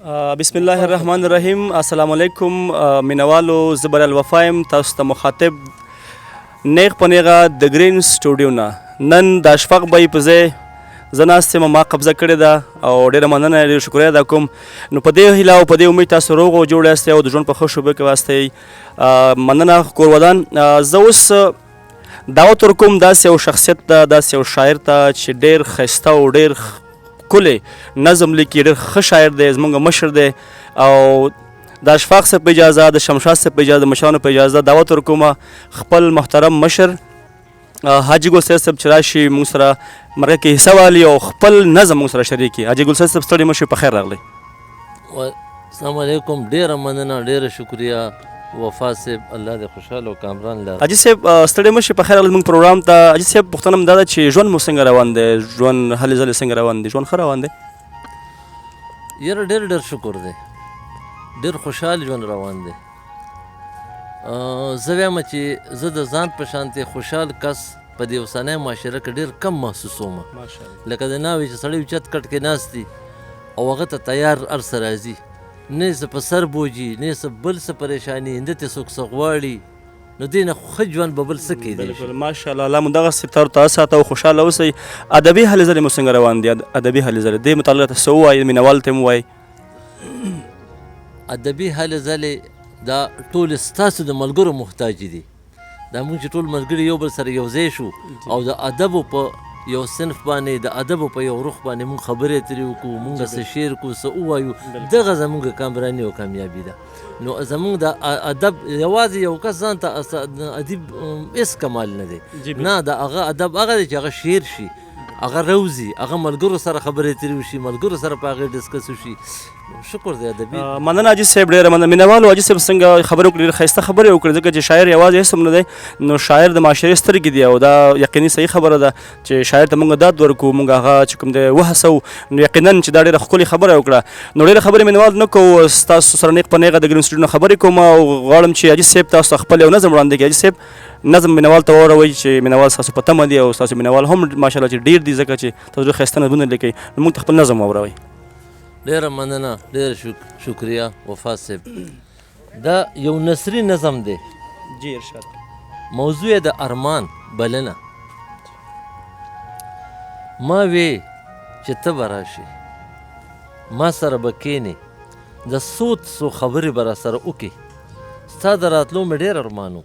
بسم الله الرحمن الرحیم. السلام علیکم مینوالو، زه بریال وفا یم تاسو ته مخاطب نیغ په نیغه د ګرین سټوډیو نه. نن د اشفاق بی په ځای زه ناست یم، ما قبضه کړې ده او ډېره مننه، ډېر شکریه ادا کوم. نو په دې هیله او په دې امید تاسو روغ او جوړ یاستئ او د ژوند په ښه شوبه کې واستئ. مننه کورودان. زه اوس دعوت ورکوم داسې یو شخصیت ته، داسې یو شاعر ته چې ډېر ښایسته او ډېر ښکلی نظم لیکي، ډېر ښه شاعر دی، زموږ مشر دی. او د اشفاق صاحب په اجازه، د شمشاد صاحب په اجازه، د مشرانو په اجازه دعوت ورکوم خپل محترم مشر حاجي ګل سید صاحب چې راشي موږ سره مرکه کې حصه والي او خپل نظم موږ سره شریک کړي. حاجي ګل سید صاحب ستړي مه شئ، په خیر راغلی. السلام علیکم، ډېره مننه، ډېره شکریه وفا صاحب، الله دې خوشحاله او کامران لاره. حاجي صاحب ستړي مه شئ، په خیر راغلی زموږ پروګرام ته. حاجي صاحب پوښتنه مو دا ده چې ژوند مو څنګه روان دی؟ ژوند هلې ځلې څنګه روان دی؟ ژوند ښه روان دی؟ یاره ډېر شکر دی، ډېر خوشحال ژوند روان دی. زه وایم چې زه د ځان په شانتې خوشحال کس په دې اوسنۍ معاشره کې ډېر کم محسوسوم. لکه د ناوې چې سړی اوچت کټ کې ناست دي او هغه ته تیار هر څه راځي، نه څه په سر بوجي، نه څه بل څه پریشاني، نه ته څوک څه غواړي. نو دې نه ښه ژوند به بل څه کیدی شي. ماشاءالله، الله مو دغسې تر تازه ساته او خوشحاله اوسئ. ادبي هلې ځلې مو څنګه روان دي؟ ادبي هلې ځلې دې متعلق ته څه ووایي؟ مینوال ته یې ووایي. ادبي هلې ځلې دا ټول ستاسو د ملګرو محتاج دي. دا موږ چې ټول ملګري یو بل سره یو ځای شو او د ادبو په یو صنف باندې، د ادبو په یو رخ باندې موږ خبرې اترې وکړو، موږ څه شعر کړو، څه ووایو، دغه زموږ کامراني او کامیابي ده. نو زموږ د ادب یوازې یو کس ځان ته ادیب هېڅ کمال نه دی، نه د هغه ادب هغه دی چې هغه شعر شي، هغه روزي، هغه ملګرو سره خبرې اترې وشي، ملګرو سره په هغې ډسکس وشي. شکر دی ادبي. مننه حاجي صاحب، ډېره مننه. مینوالو حاجي صاحب څنګه خبرې وکړې، ډېرې ښایسته خبرې وکړې، ځکه چې شاعر یوازې اسم نه دی، نو شاعر د معاشرې سترګې دي او دا یقیني صحیح خبره ده چې شاعر ته موږ داد ورکوو، موږ هغه چې کوم دی وهڅوو. نو یقینا چې دا ډېره ښکلې خبره وکړه. نو ډېرې خبرې مینوال نه کوو، ستاسو سره نیغ په نیغه د ګرین سټوډیو نه خبرې کوم او غواړم چې حاجي صاحب تاسو ته خپل یو نظم وړاندې کړي. حاجي صاحب نظم مینوال ته واوروئ چې مینوال ستاسو په تمه دي او ستاسو مینوال هم ماشاءالله چې ډېر دي، ځکه چې تاسو ډېر ښایسته نظمونه لیکئ. نو موږ ته خپل نظم واوروئ. ډېره مننه، ډېره شکریه وفا صاحب. دا یو نثري نظم دی. جی ارشاد. موضوع یې د ارمان بلنه. ما وی چې ته به راشې، ما سره به کښېنې، د څو خبرې به راسره وکړې. ستا د راتلو مې ډېر ارمان و،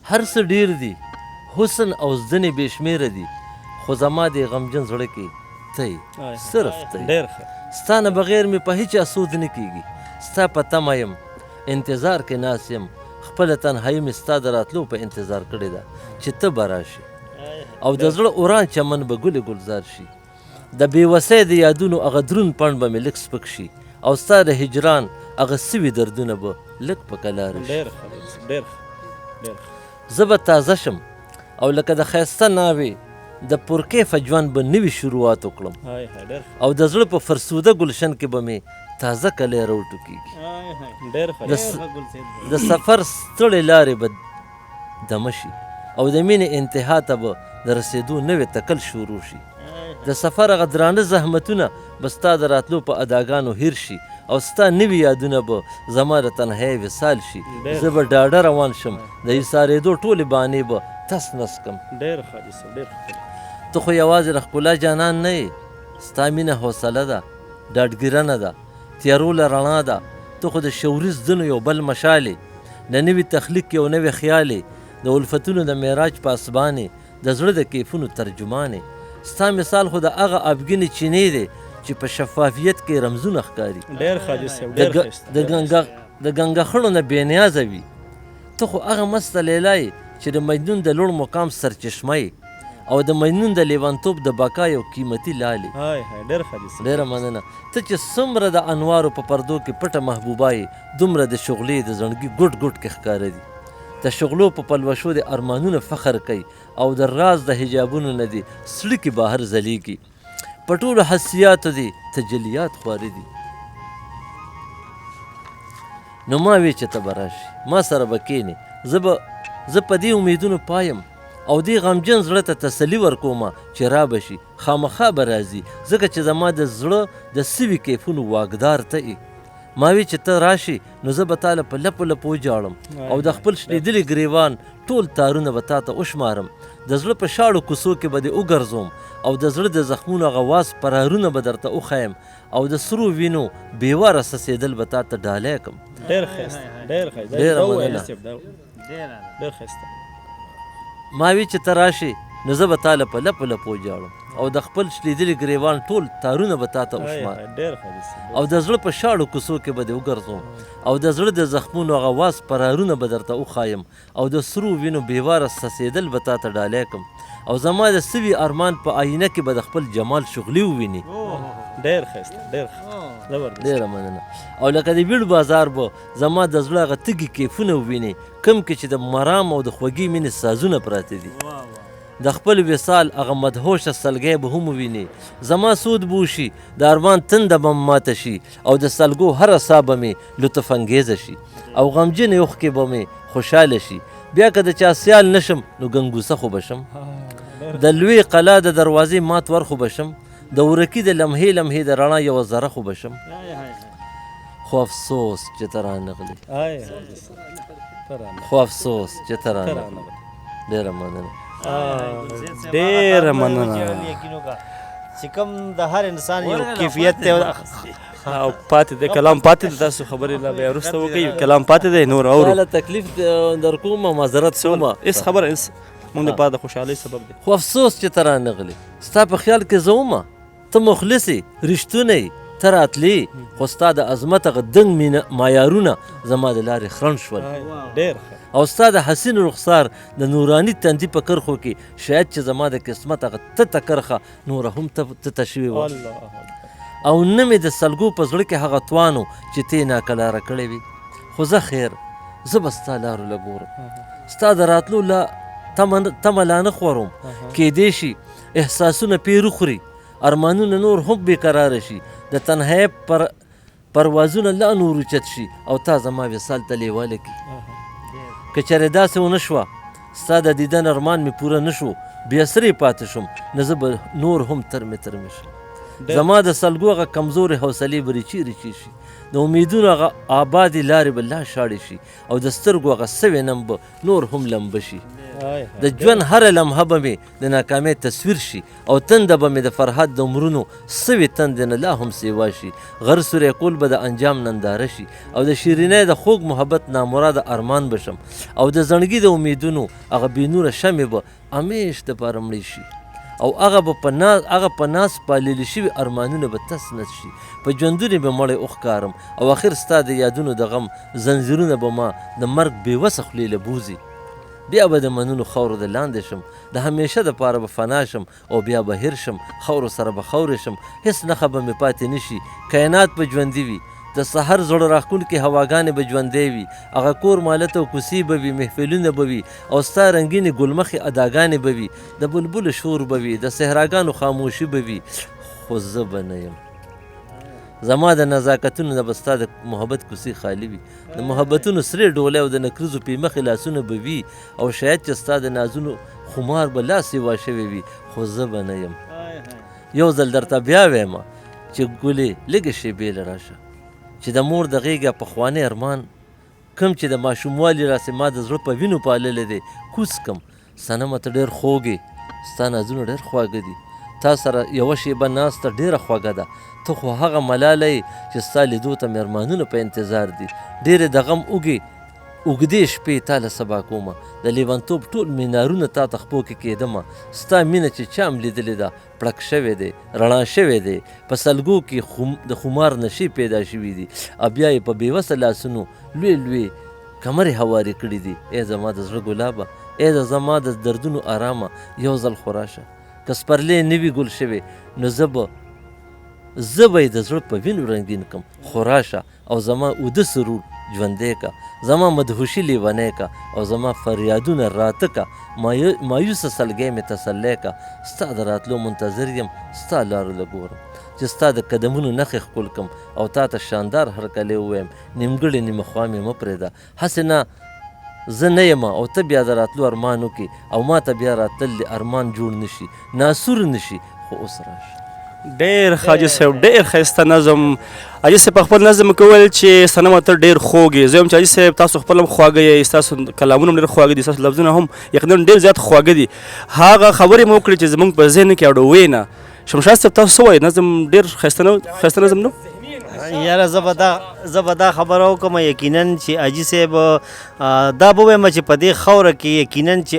هر څه ډېر دي، حسن او زدنې بې شمېره دي، خو زما دې غمجن زړه کې ته یې، صرف ته یې. ستا نه بغیر مې په هیچا سود نه کېږي. ستا په تمه یم، انتظار کې ناست یم، خپله تنهایي مې ستا د راتلو په انتظار کړې ده چې ته به راشې او د زړه وران چمن به ګلې ګلزار شي. د بېوسۍ د یادونو هغه دروند پڼ به مې لږ سپک شي او ستا د هجران هغه سوي دردونه به لږ په کلاره شي. زه به تازه شم او لکه د ښایسته ناوې د پرکیفه ژوند به نوي شروعات وکړم او د زړه په فرسوده گلشن کې به مې تازه کلی راوټوکېږي. د سفر ستړې لارې به دمه شي او د مینې انتها ته به د رسېدو نوې تکل شروع شي. د سفر هغه درانه زحمتونه به ستا د راتلو په اداګانو هیر شي او ستا نوي یادونه به زما د تنهایۍ وصال شي. زه به ډاډه روان شم، د ایسارېدو ټولې بانې به تس نس کم. ته خو یوازې د ښکلا جانان نه یې، ستا مینه حوصله ده، ډاډګیرنه ده، تیارو له رڼا ده. ته خو د شعوري زدنو یو بل مشال یې، د نوي تخلیق یو نوی خیال یې، د الفتونو د معراج پاسبان یې، د زړه د کیفونو ترجمان یې. ستا مثال خو د هغه ابګینې چینې دی چې په شفافیت کې رمزونه ښکاري، د ګنګخړو نه بېنیازه وي. ته خو هغه مسته لیلا یې چې د مجنون د لوړ مقام سرچشمه یې او د مجنون د لیوانتوب د بقا یو قیمتي لالې. ډېره مننه. ته چې څومره د انوارو په پردو کې پټه محبوبه یې، دومره د شغلې د زړګي ګوټ ګوټ کې ښکاره دي. د شغلو په پلوشو د ارمانونه فخر کوي او د راز د حجابونو نه دي سړي کې بهر ځلیږي. په ټولو حسیاتو دي تجلیات خوارې دي. نو ما وی چې ته به راشې، ما سره به کښېنې، زه په دې امیدونو پایم او دې غمجن زړه ته تسلي ورکومه چې را به شي، خامخا به راځي، ځکه چې زما د زړه د سوي کیفونو واګدار ته یې. ما وی چې ته راشي نو زه به تاله په لپو لپو وجاړم او د خپل شلېدلي ګریوان ټول تارونه به تا ته وشمارم د زړه په شاړو کوڅو کې به دې وګرځوم او د زړه د زخمونو هغه واز پرارونه به درته وښیم او د سرو وینو بېواره څڅېدل به تا ته ډالی کړم. ډېر ښایسته ډېر ښایسته ډېره مننه. ډېر ښایسته. ما وی چې ته راشي نو زه به تاله په لپو لپو وجاړم او د خپل شلېدلي ګریوان ټول تارونه به تا ته وشمارم ډېر ښایسته. او د زړه په شاړو کوڅو کې به دې وګرځوم او د زړه د زخمونو هغه واز پرارونه به درته وښایم او د سرو وینو بېواره څڅېدل به تا ته ډالی کړم او زما د سوي ارمان په آینه کې به د خپل جمال شغلي وویني. ډېر ښایسته ډېر زبردست. ډېره مننه. او لکه د بیړ بازار به زما د زړه هغه تږي کیفونه وویني کوم کې چې د مرام او د خوږې مینې سازونه پراته دي. د خپل وصال هغه مدهوشه سلګی به هم وویني. زما سود به وشي د ارمان تنده به ماته شي او د سلګو هره ساه به مې لطف انګیزه شي او غمجنې اوښکې به مې خوشحاله شي. بیا که د چا سیال نشم نو ګنګوسه خو به شم. د لوی قلا د دروازې مات ور خو به شم. د ورکي د لمحې لمحې د رڼا یوه ذره خو به شم. خو افسوس چې ته رانغلې خو افسوس چې ته رانغلې. ډېره مننه. ډېره مننه. چې کوم د هر انسان یو کیفیت دی او پاتې دی کلام پاتې دی. تاسو خبرې لا بیا وروسته وکړئ. کلام پاتې دی نور اورو. تاله تکلیف در کوم معذرت کومه. هېڅ خبره هېڅ مونږ دپاره د خوشحالۍ سبب دی. خو افسوس چې ته رانغلې. ستا په خیال کې زه ومه ته مخلص یې رښتونی ته راتلې خو ستا د عظمت هغه دنګ معیارونه زما د لارې خرنډ شول. ډېر او ستا د حسین رخسار د نوراني تندي په کرښو کې شاید چې زما د قسمت هغه تته کرښه نوره هم تته شوې وه او نه مې د سلګو په زړه کې هغه توانو چې ته یې ناکلاره کړې وي. خو زه خیر زه به ستا لارو له ګورم. ستا د راتلو لا تمه لا نه خورم. کیدای شي احساسونه پې وخوري ارمانونه نور هم بېقراره شي د تنهایۍ پروازونه لا نور اوچت شي او تا زما وصال ته لیواله کړي. که چېرې داسې ونه شوه ستا د دیدن ارمان مې پوره نه شو بې اثرې پاتې شوم نو زه به نور هم ترمې شم. زما د سلګو هغه کمزورې حوصلې به ریچې شي د امیدونو هغه آبادې لارې به لا شاړې شي او د سترګو هغه سوې نم به نور هم لمبه شي. د ژوند هره لمحه به مې د ناکامۍ تصویر شي او تنده به مې د فرحت د عمرونو سوې تندې نه لا هم سیوا شي. غر سوری کول به د انجام ننداره شي او د شیرینۍ د خوږ محبت نامراده ارمان بشم او د زړګي د امیدونو هغه بې نوره شمې به همیش دپاره مړې شي او هغه په ناز پاللي شوي ارمانونه به تس نس شي. په ژوندونې به مړی وښکارم او اخر ستا د یادونو د غم زنځیرونه به ما د مرګ بېوسه خولې له بوځي. بیا به د منونو خاورو د لاندې شم د همیشه دپاره به فنا شم او بیا به هیر شم خاورو سره به خاورې شم هېڅ نښه به مې پاتې نه شي. کائنات به ژوندي وي د سحر زړه راښکونکې هواګانې به ژوندی وي هغه کور مالت او کوڅې به وي محفلونه به وي او ستا رنګینې ګلمخې اداګانې به وي د بلبلو شور به وي د صحراګانو خاموشي به وي خو زه به نه یم. زما د نزاکتونو نه به ستا د محبت کوڅې خالي وي د محبتونو سرې ډولۍ او د نکریزو پیمخې لاسونه به وي او شاید چې ستا د نازونو خمار به لا سیوا شوی وي خو زه به نه یم. یو ځل درته بیا وایم چې ګلې لږې شېبې له راشه چې د مور د غېږه پخوانی ارمان کوم چې د ماشوموالي راسې ما د زړه په وینو پاللی دی کوز کم. صنمه ته ډېر خوږ یې ستا نازونه ډېر خواږه دي تا سره یوه شېبه ناسته ډېره خوږه ده. ته خو هغه ملاله یې چې ستا لیدو ته مې ارمانونه په انتظار دي. ډېرې د غم اوږدې شپې تا له سبا کومه د لیونتوب ټول مینارونه تا ته خپو کې کېدمه. ستا مینه چې چا هم لیدلې ده پړک شوی دی رڼا شوی دی په سلګو کې د خمار نشې پیدا شوي دي او بیا یې په بېوسه لاسونو لوی کمرې هوارې کړي دي. ای زما د زړه ګلابه ای زما د دردونو آرامه یو ځل خو راشه که سپرلی نه وي ګل شوی نو زه به یې د زړه په وینو رنګین کړم خو راشه او زما اوده سرور ژوندی که زما مدهوشي لیونی که او زما فریادونه راته که مایوسه سلګی مې تسلی که. ستا د راتلو منتظر یم ستا لارو له ګورم چې ستا د قدمونو نښې ښکل کړم او تا ته شاندار هرکلی ووایم نیمګړې نیمه خوا مې مه پرېږده. هسې نه زه نه یم او ته بیا د راتلو ارمان وکړې او ما ته بیا راتلل د ارمان جوړ نه شي ناسور نه شي خو اوس راشه. ډېر ښه حاجي صاحب ډېر ښایسته نظم. حاجي صاحب په خپل نظم کې وویل چې صنمه ته ډېر خوږ یې. زه وایم چې حاجي صاحب تاسو خپل هم خواږه یې، ستاسو کلامونه هم ډېر خواږه دي، ستاسو لفظونه هم یقینا ډېر زیات خواږه دي. هغه خبرې مو وکړې چې زموږ په ذهن کې اړوي نه. شمشاد صاحب تاسو څه وایي؟ نظم ډېر ښایسته نظم نه یاره زه به دا خبره وکړم یقینا چې حاجي صاحب دا به وایم چې په دې خاوره کې یقینا چې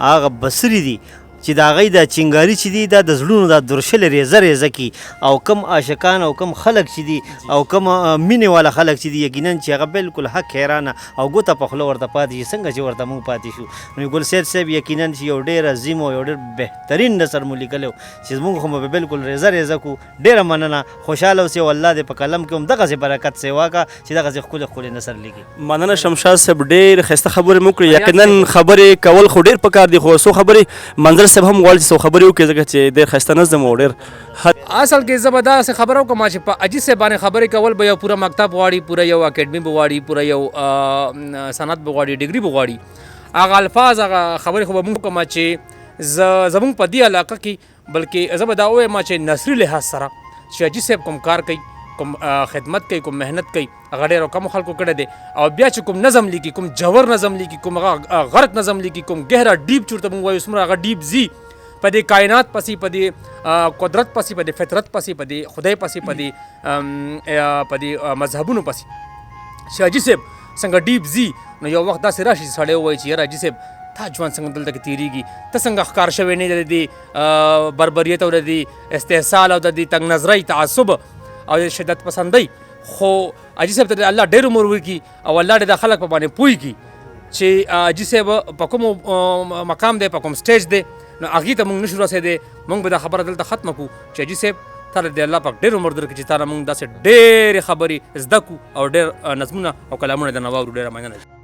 هغه بصري دي چې د هغوی دا چنګاري چې دي دا د زړونو دا درشلې ریزه ریزه کي، او کم عاشقان او کم خلک چې دي او کم مینې والا خلک چې دي یقینا چې هغه بالکل حق حیرانه او ګوته په خوله ورته پاتې شي څنګه چې ورته موږ پاتې شو. نو ګل سید صاحب یقینا چې یو ډېر عظیم او یو ډېر بهترین نثر مو لیکلی و چې موږ خو به بالکل ریزه ریزه کړو. ډېره مننه، خوشحاله اوسئ او الله دې په قلم کې هم دغسې برکت سیوا کا چې دغسې ښکلي ښکلي نثر لیکي. مننه شمشاد صاحب ډېر ښایسته خبرې مو وکړې. یقینا خبرې کول خو ډېر پکار دي، خو څو خبرې منظر صاحب هم غواړي چې څو خبرې وکړي ځکه چې ډېر ښایسته نظم او ډېر اصل کې زه به داسې خبره وکړم چې په حاجي صاحب باندې خبرې کول به یو پوره مکتب غواړي، پوره یو اکیډمي به غواړي، پوره یو صنعت به غواړي، ډګري به غواړي. هغه الفاظ هغه خبرې خو به موږ وکړم چې زموږ په دې علاقه کې، بلکې زه به دا ووایم چې نثري لحاظ سره چې حاجي صاحب کوم کار کوي، کوم خدمت کوي، کوم محنت کوي، هغه ډېرو کمو خلکو کړی دی. او بیا چې کوم نظم لیکي، کوم جوور نظم لیکي، کوم هغه غرق نظم لیکي، کوم گهرا ډیپ چې ورته موږ وایو څومره هغه ډیپ ځي په دې کائنات پسې، په دې قدرت پسې، په دې فطرت پسې، په دې خدای پسې، په دې مذهبونو پسې چې حاجي صاحب څنګه ډیپ ځي. نو یو وخت داسې راشي چې سړی ووایي چې یاره حاجي صاحب تا ژوند څنګه دلته کې تېرېږي، ته څنګه ښکار شوی نه د دې بربریت او د دې استحصال او د دې تنګ نظرۍ تعصب او د شدت پسندۍ. خو حاجي صاحب ته الله ډېر عمر ورکړي او الله دې د خلک په باندې پوه کړي چې حاجي صاحب په کوم مقام دی، په کوم سټیج دی. نو هغې ته موږ نشو رسېدی. موږ به دا خبره دلته ختمه کړو چې حاجي صاحب تا له دې الله پاک ډېر عمر درکړي چې تا نه موږ داسې ډېرې خبرې زده کړو او ډېر نظمونه او کلامونه درنه واورو. ډېره مننه.